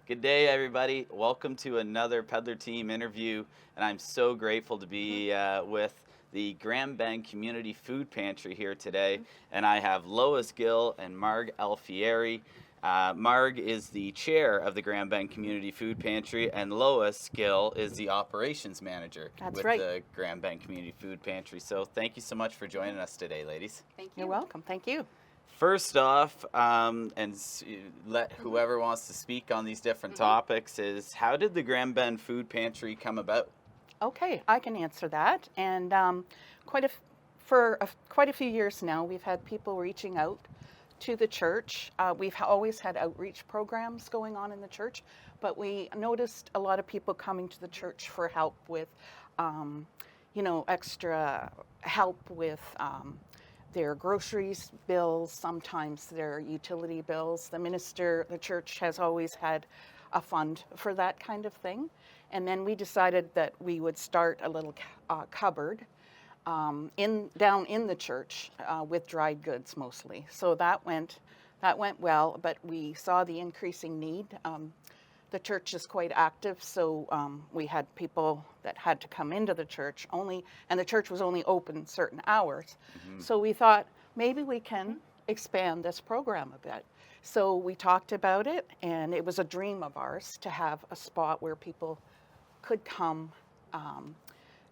Good day, everybody. Welcome to another PEDLAR Team interview, and I'm so grateful to be with the Grand Bend Community Food Pantry here today, and I have Lois Gill and Marg Alfieri. Marg is the chair of the Grand Bend Community Food Pantry, and Lois Gill is the operations manager with the Grand Bend Community Food Pantry. So thank you so much for joining us today, ladies. Thank you. You're welcome. Thank you. First off, let whoever wants to speak on these different topics is, how did the Grand Bend Food Pantry come about? Okay, I can answer that. And for quite a few years now, we've had people reaching out to the church. We've always had outreach programs going on in the church, but we noticed a lot of people coming to the church for help with, extra help with their groceries bills, sometimes their utility bills. The church has always had a fund for that kind of thing. And then we decided that we would start a little cupboard down in the church with dried goods mostly. So that went well, but we saw the increasing need. The church is quite active, so we had people that had to come into the church and the church was only open certain hours. So we thought maybe we can expand this program a bit. So we talked about it, and it was a dream of ours to have a spot where people could come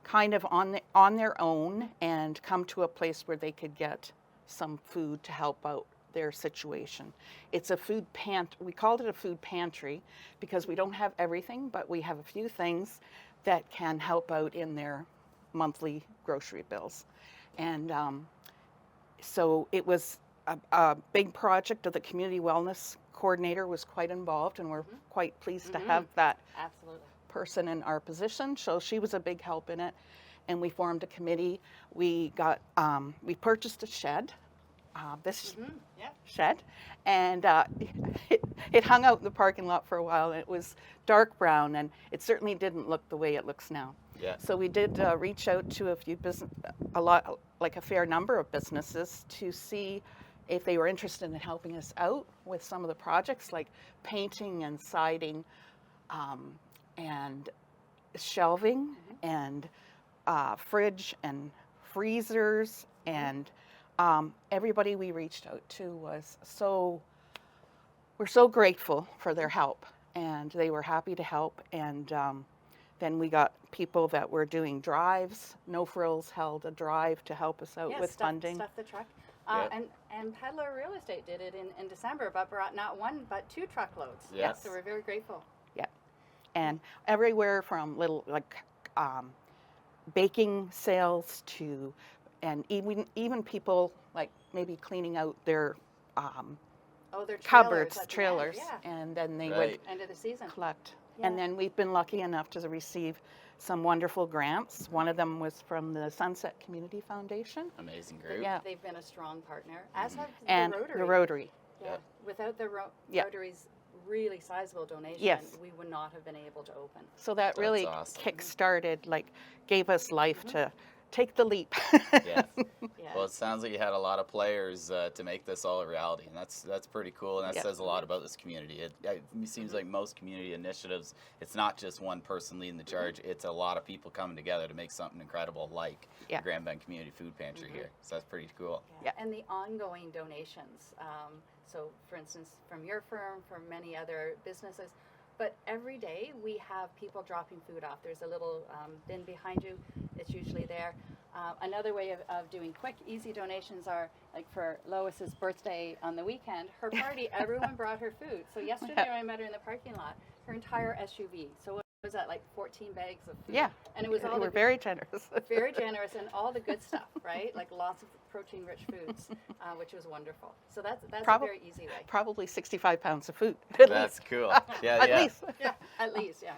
kind of on their own and come to a place where they could get some food to help out their situation. It's a we called it a food pantry because we don't have everything, but we have a few things that can help out in their monthly grocery bills. And so it was a big project. The community wellness coordinator was quite involved, and we're quite pleased to have that person in our position. So she was a big help in it, and we formed a committee. We purchased a shed. Shed, and it hung out in the parking lot for a while, and it was dark brown, and it certainly didn't look the way it looks now. Yeah. So we did reach out to a fair number of businesses to see if they were interested in helping us out with some of the projects like painting and siding, and shelving, and fridge and freezers, and everybody we reached out to we're so grateful for their help, and they were happy to help. And then we got people that were doing drives. No Frills held a drive to help us out with funding. Stuff the truck. And PEDLAR Real Estate did it in December, but brought not one but 2 truckloads. Yes. So we're very grateful. Yeah. And everywhere from little baking sales to, and even people like maybe cleaning out their their trailers, and then they would end of the season collect. Yeah. And then we've been lucky enough to receive some wonderful grants. One of them was from the Sunset Community Foundation. Amazing group. Yeah. They've been a strong partner, as have and the Rotary. Yeah. Without the Rotary's really sizable donation, we would not have been able to open. So that's really awesome. Kick-started, gave us life to take the leap. Yes. Well, it sounds like you had a lot of players to make this all a reality, and that's pretty cool, and that says a lot about this community. It seems like most community initiatives, it's not just one person leading the charge, it's a lot of people coming together to make something incredible like the Grand Bend Community Food Pantry here. So that's pretty cool. Yeah. And the ongoing donations. So, for instance, from your firm, from many other businesses, but every day we have people dropping food off. There's a little bin behind you. It's usually there. Another way of doing quick, easy donations are like for Lois's birthday on the weekend. Her party, everyone brought her food. So yesterday when I met her in the parking lot, her entire SUV. So what was that, like 14 bags of food? Yeah. And it was all very generous. Very generous, and all the good stuff, right? Like lots of protein-rich foods, which was wonderful. So that's a very easy way. Probably 65 pounds of food. That's cool. Yeah, at least. Yeah, at least, yeah.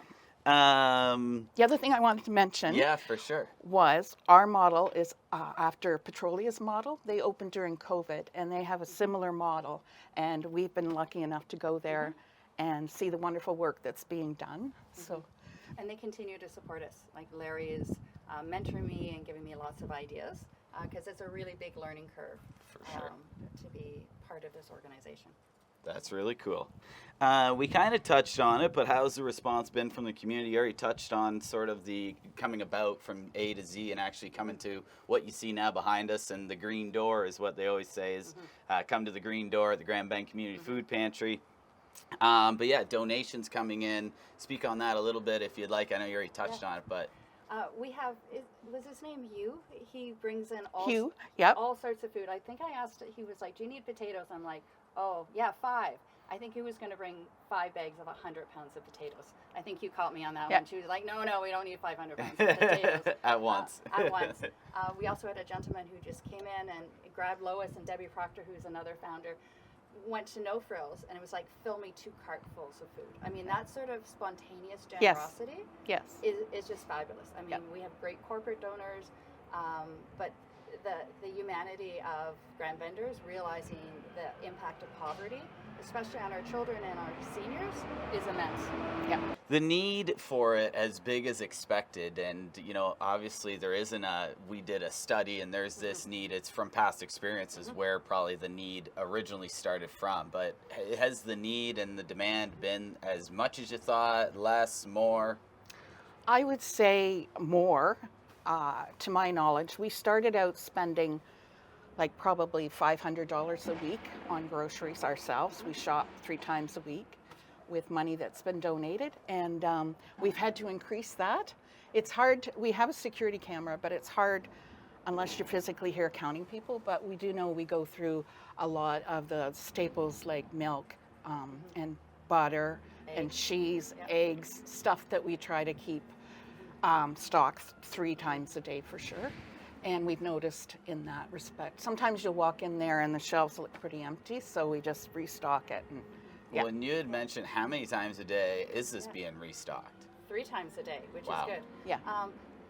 The other thing I wanted to mention for sure. was our model is after Petrolia's model. They opened during COVID, and they have a similar model, and we've been lucky enough to go there and see the wonderful work that's being done. So, and they continue to support us. Like Larry is mentoring me and giving me lots of ideas, because it's a really big learning curve For sure. to be part of this organization. That's really cool. We kind of touched on it, but how's the response been from the community? You already touched on sort of the coming about from A to Z and actually coming to what you see now behind us, and the green door is what they always say is come to the green door at the Grand Bend Community Food Pantry. But yeah, donations coming in. Speak on that a little bit if you'd like. I know you already touched on it, but We have, was his name Hugh? He brings in Hugh, yep. all sorts of food. I think I asked, he was like, do you need potatoes? I'm like, oh, yeah, 5. I think he was going to bring 5 bags of 100 pounds of potatoes. I think you caught me on that one. She was like, no, we don't need 500 pounds of potatoes. At once. At once. We also had a gentleman who just came in and grabbed Lois and Debbie Proctor, who's another founder, went to No Frills, and it was like, fill me 2 cartfuls of food. I mean, that sort of spontaneous generosity is just fabulous. I mean, we have great corporate donors, but the humanity of Grand Benders, realizing the impact of poverty, especially on our children and our seniors, is immense. Yeah. The need for it as big as expected, and you know, obviously there isn't we did a study and there's this need, it's from past experiences where probably the need originally started from, but has the need and the demand been as much as you thought, less, more? I would say more, to my knowledge. We started out spending like probably $500 a week on groceries ourselves. We shop 3 times a week with money that's been donated, and we've had to increase that. It's hard, we have a security camera, but it's hard unless you're physically here counting people, but we do know we go through a lot of the staples like milk and butter and cheese, eggs, stuff that we try to keep stocked 3 times a day for sure. And we've noticed in that respect. Sometimes you'll walk in there and the shelves look pretty empty, so we just restock it. And, Well, and you had mentioned how many times a day is this being restocked? 3 times a day, which is good. Yeah.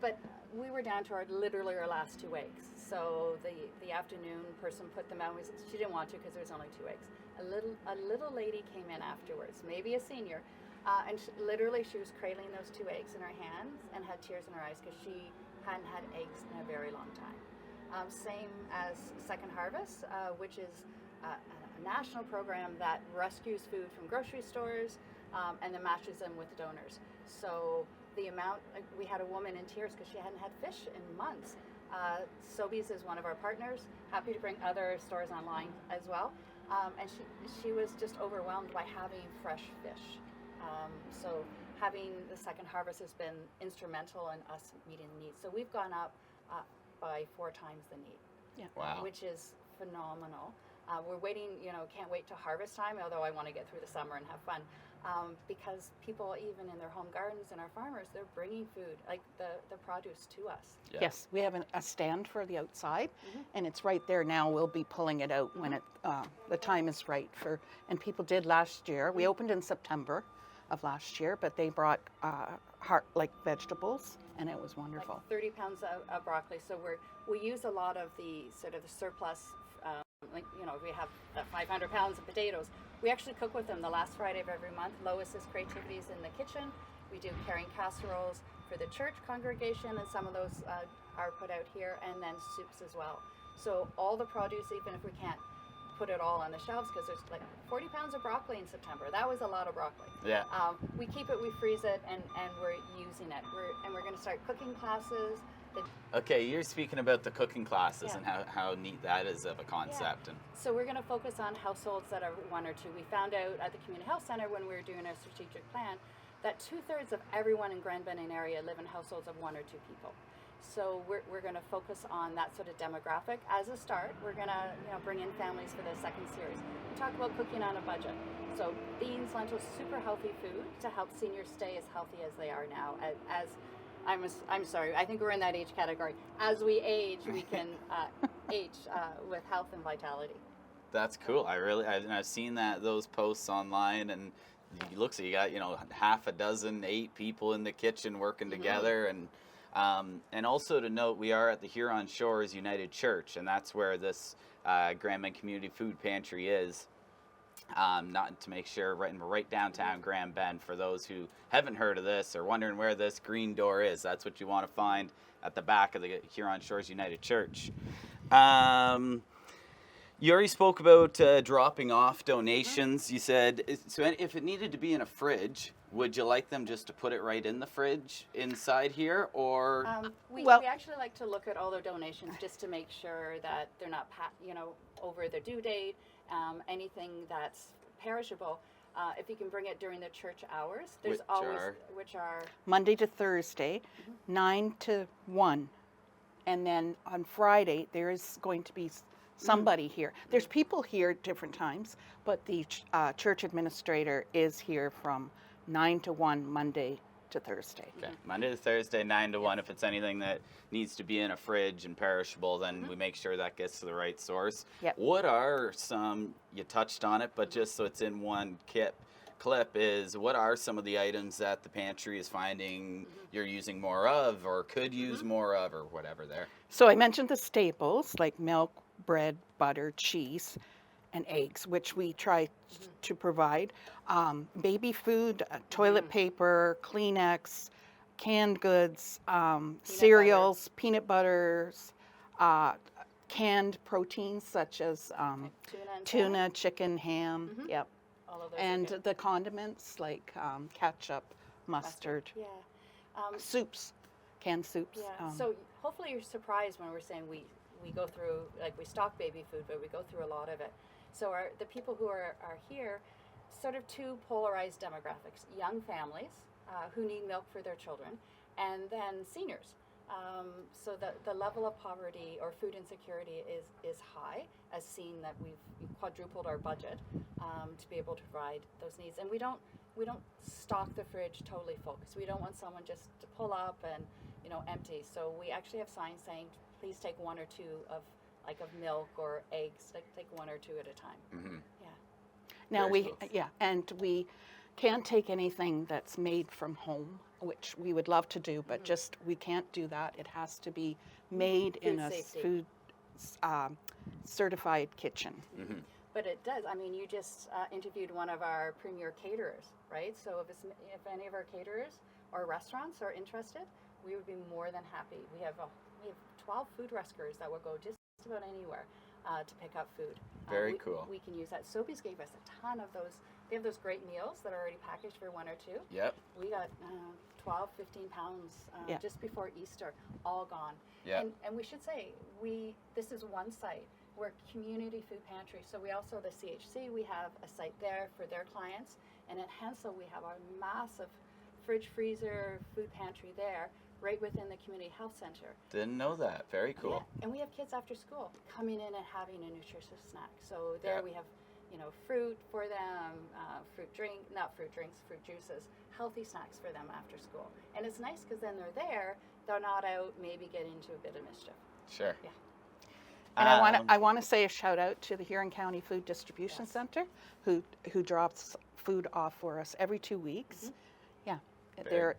But we were down to literally our last 2 eggs. So the afternoon person put them out. She didn't want to because there was only 2 eggs. A little lady came in afterwards, maybe a senior, and literally she was cradling those 2 eggs in her hands and had tears in her eyes because she hadn't had eggs in a very long time. Same as Second Harvest, which is a national program that rescues food from grocery stores and then matches them with donors. So the amount, we had a woman in tears because she hadn't had fish in months. Sobeys is one of our partners, happy to bring other stores online as well. And she was just overwhelmed by having fresh fish. So having the Second Harvest has been instrumental in us meeting the needs. So we've gone up by 4 times the need, Wow. which is phenomenal. We're waiting, can't wait to harvest time, although I want to get through the summer and have fun, because people, even in their home gardens and our farmers, they're bringing food, like the produce to us. Yeah. Yes, we have a stand for the outside, and it's right there now. We'll be pulling it out when the time is right. And people did last year. We opened in September of last year, but they brought like vegetables, and it was wonderful. Like 30 pounds of broccoli. So we use a lot of the sort of the surplus. We have 500 pounds of potatoes. We actually cook with them the last Friday of every month. Lois's creativity is in the kitchen. We do carrying casseroles for the church congregation, and some of those are put out here, and then soups as well. So all the produce, even if we can't put it all on the shelves, because there's like 40 pounds of broccoli in September. That was a lot of broccoli. Yeah. We keep it, we freeze it, and we're using it. We're going to start cooking classes. Okay, you're speaking about the cooking classes and how neat that is of a concept. Yeah. And So we're going to focus on households that are 1 or 2. We found out at the Community Health Center when we were doing our strategic plan that 2/3 of everyone in Grand Bend area live in households of 1 or 2 people. So we're going to focus on that sort of demographic as a start. We're going to bring in families for the second series. We talk about cooking on a budget. So beans, lentils, super healthy food to help seniors stay as healthy as they are now. I'm sorry, I think we're in that age category. As we age, we can age with health and vitality. that's cool. I've seen those posts online, and it looks like you got half a dozen, 8 people in the kitchen working together, and also to note, we are at the Huron Shores United Church, and that's where this Grand Bend Community Food Pantry is. Not to make sure, right downtown Grand Bend. For those who haven't heard of this or wondering where this green door is, that's what you want to find at the back of the Huron Shores United Church. You already spoke about dropping off donations. You said, so if it needed to be in a fridge, would you like them just to put it right in the fridge inside here, or? We Well- actually like to look at all the donations just to make sure that they're not, over their due date. Anything that's perishable, if you can bring it during the church hours, there's which are Monday to Thursday, 9 to 1. And then on Friday, there is going to be somebody here. There's people here at different times, but the church administrator is here from 9 to 1, Monday to Thursday. Okay. Monday to Thursday, 9 to 1. If it's anything that needs to be in a fridge and perishable, then we make sure that gets to the right source. Yep. What are some, you touched on it, but just so it's in one clip is, what are some of the items that the pantry is finding you're using more of or could use more of or whatever there? So I mentioned the staples like milk, bread, butter, cheese, and eggs, which we try to provide. Baby food, toilet paper, Kleenex, canned goods, cereals, peanut butters, canned proteins such as tuna, chicken, ham. Yep. all of those. And the condiments like ketchup, mustard, Yeah. soups, canned soups. Yeah. So hopefully you're surprised when we're saying we go through, like, we stock baby food, but we go through a lot of it. So the people who are here, sort of two polarized demographics: young families who need milk for their children, and then seniors. So the level of poverty or food insecurity is high, as seen that we've quadrupled our budget to be able to provide those needs. And we don't stock the fridge totally full, because we don't want someone just to pull up and empty. So we actually have signs saying, please take one or two of milk or eggs. Take one or two at a time. Mm-hmm. Yeah. Now Very cool. and we can't take anything that's made from home, which we would love to do, but just we can't do that. It has to be made in a safety. food certified kitchen. Mm-hmm. But it does. I mean, you just interviewed one of our premier caterers, right? So if any of our caterers or restaurants are interested, we would be more than happy. We have 12 food rescuers that will go just about anywhere to pick up food. Very cool. We can use that. Sobeys gave us a ton of those. They have those great meals that are already packaged for one or two. Yep. We got 12, 15 pounds just before Easter, all gone. Yeah. And we should say, this is one site. We're a community food pantry. So we also, the CHC, we have a site there for their clients. And at Hensel, we have our massive fridge, freezer, food pantry there, right within the community health center. Didn't know that. Very cool. Yeah. And we have kids after school coming in and having a nutritious snack. So there we have, fruit for them, fruit juices, healthy snacks for them after school. And it's nice because then they're there, they're not out maybe getting into a bit of mischief. Sure. Yeah. And I want to say a shout out to the Huron County Food Distribution Center, who drops food off for us every 2 weeks. Yeah,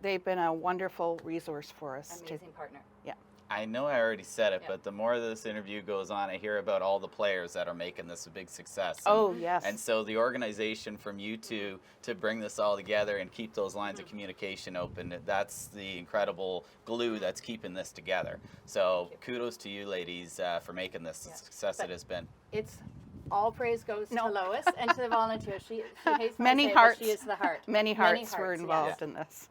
they've been a wonderful resource for us. Amazing partner. Yeah. I know I already said it, but the more this interview goes on, I hear about all the players that are making this a big success. And, Oh, yes. And so the organization from you two to bring this all together and keep those lines of communication open, that's the incredible glue that's keeping this together. So kudos to you ladies for making this the success it has been. It's all praise goes to Lois and to the volunteers. She hates when Many I say hearts. that she is the heart. Many hearts were yes. involved in this.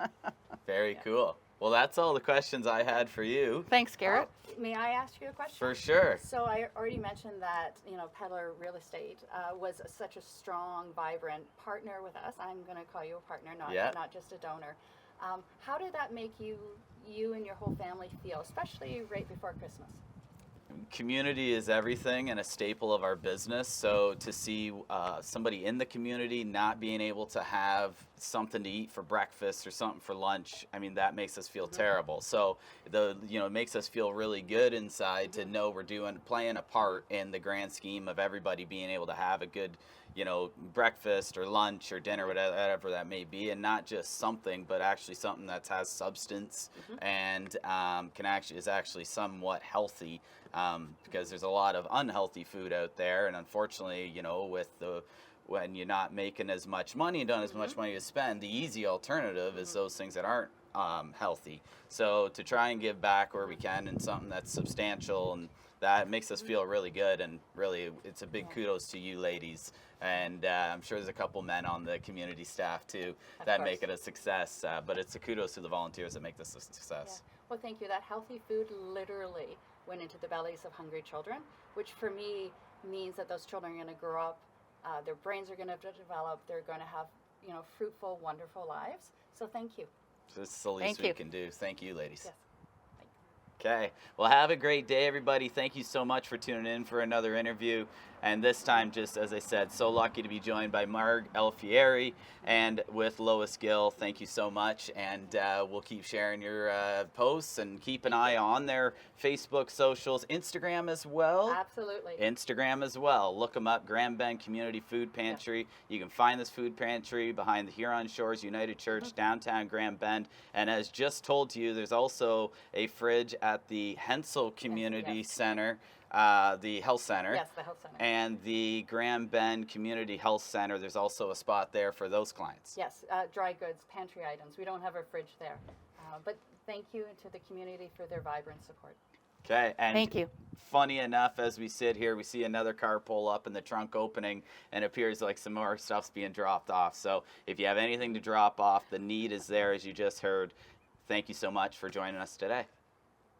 Very cool. Well, that's all the questions I had for you. Thanks, Garrett. May I ask you a question? For sure. So I already mentioned that PEDLAR Real Estate was such a strong, vibrant partner with us. I'm going to call you a partner, not just a donor. How did that make you and your whole family feel, especially right before Christmas? Community is everything and a staple of our business. So to see somebody in the community not being able to have something to eat for breakfast or something for lunch, I mean, that makes us feel terrible. So it makes us feel really good inside to know we're playing a part in the grand scheme of everybody being able to have a good breakfast or lunch or dinner, whatever that may be, and not just something, but actually something that has substance and is actually somewhat healthy, because there's a lot of unhealthy food out there, and unfortunately, when you're not making as much money and don't have as much money to spend, the easy alternative is those things that aren't healthy. So to try and give back where we can and something that's substantial, and that makes us feel really good, and really it's a big kudos to you ladies. And I'm sure there's a couple men on the community staff too that make it a success, but it's a kudos to the volunteers that make this a success. Yeah. Well, thank you. That healthy food literally went into the bellies of hungry children, which for me means that those children are going to grow up, their brains are going to develop, they're going to have, you know, fruitful, wonderful lives. So thank you. So this is the least we can do. Thank you, ladies. Yes. Okay. Well, have a great day, everybody. Thank you so much for tuning in for another interview. And this time, just as I said, so lucky to be joined by Marg Alfieri and with Lois Gill. Thank you so much. And we'll keep sharing your posts and keep an eye on their Facebook, socials, Instagram as well. Absolutely. Instagram as well. Look them up, Grand Bend Community Food Pantry. Yes. You can find this food pantry behind the Huron Shores United Church, downtown Grand Bend. And as just told to you, there's also a fridge at the Hensel Community Center. The health center. Yes, the health center. And the Grand Bend Community Health Center, there's also a spot there for those clients. Yes, dry goods, pantry items. We don't have a fridge there. But thank you to the community for their vibrant support. Okay, and thank you. Funny enough, as we sit here, we see another car pull up and the trunk opening, and it appears like some more stuff's being dropped off. So if you have anything to drop off, the need is there, as you just heard. Thank you so much for joining us today.